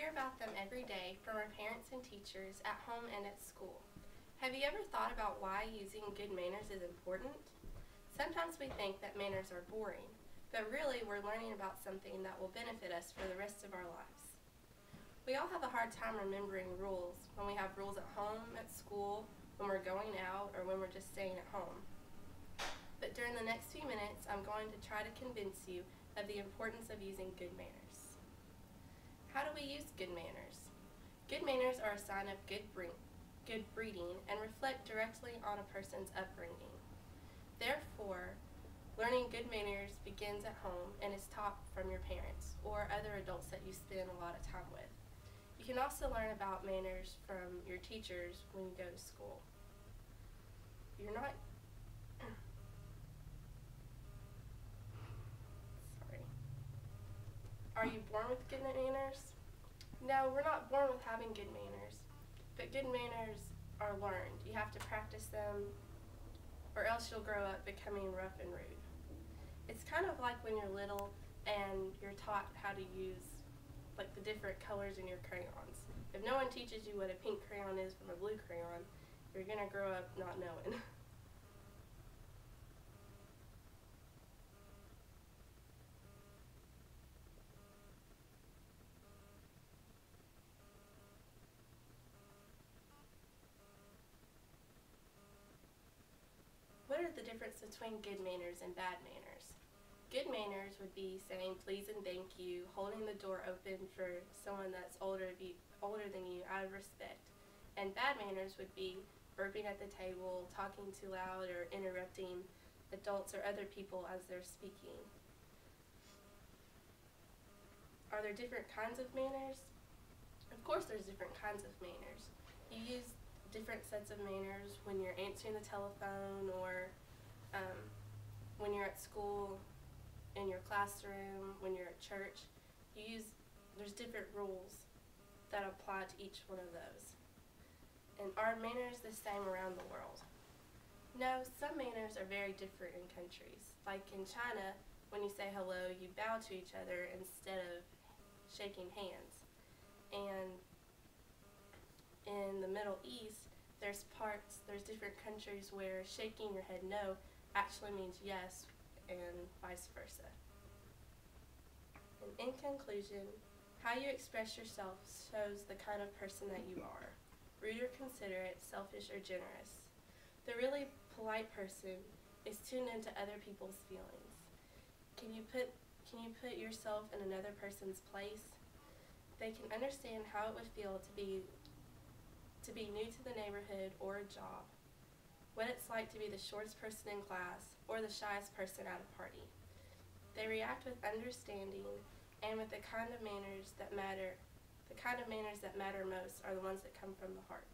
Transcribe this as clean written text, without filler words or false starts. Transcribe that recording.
hear about them every day from our parents and teachers at home and at school. Have you ever thought about why using good manners is important? Sometimes we think that manners are boring, but really we're learning about something that will benefit us for the rest of our lives. We all have a hard time remembering rules when we have rules at home, at school, when we're going out, or when we're just staying at home. But during the next few minutes, I'm going to try to convince you of the importance of using good manners. How do we use good manners? Good manners are a sign of good breeding and reflect directly on a person's upbringing. Therefore, learning good manners begins at home and is taught from your parents or other adults that you spend a lot of time with. You can also learn about manners from your teachers when you go to school. You're not sorry. Are you born with good manners? No, we're not born with having good manners, but good manners are learned. You have to practice them, or else you'll grow up becoming rough and rude. It's kind of like when you're little and you're taught how to use like the different colors in your crayons. If no one teaches you what a pink crayon is from a blue crayon, you're going to grow up not knowing. What are the difference between good manners and bad manners? Good manners would be saying please and thank you, holding the door open for someone that's older than you out of respect. And bad manners would be burping at the table, talking too loud, or interrupting adults or other people as they're speaking. Are there different kinds of manners? Of course there's different kinds of manners. You use different sets of manners when you're answering the telephone or when you're at school, in your classroom, when you're at church. There's different rules that apply to each one of those. And are manners the same around the world? No, some manners are very different in countries. Like in China, when you say hello, you bow to each other instead of shaking hands. And in the Middle East, there's different countries where shaking your head no actually means yes, and vice versa. And in conclusion, how you express yourself shows the kind of person that you are. Rude or considerate, selfish or generous. The really polite person is tuned into other people's feelings. Can you put yourself in another person's place? They can understand how it would feel to be new to the neighborhood or a job, what it's like to be the shortest person in class or the shyest person at a party. They react with understanding and with the kind of manners that matter. The kind of manners that matter most are the ones that come from the heart.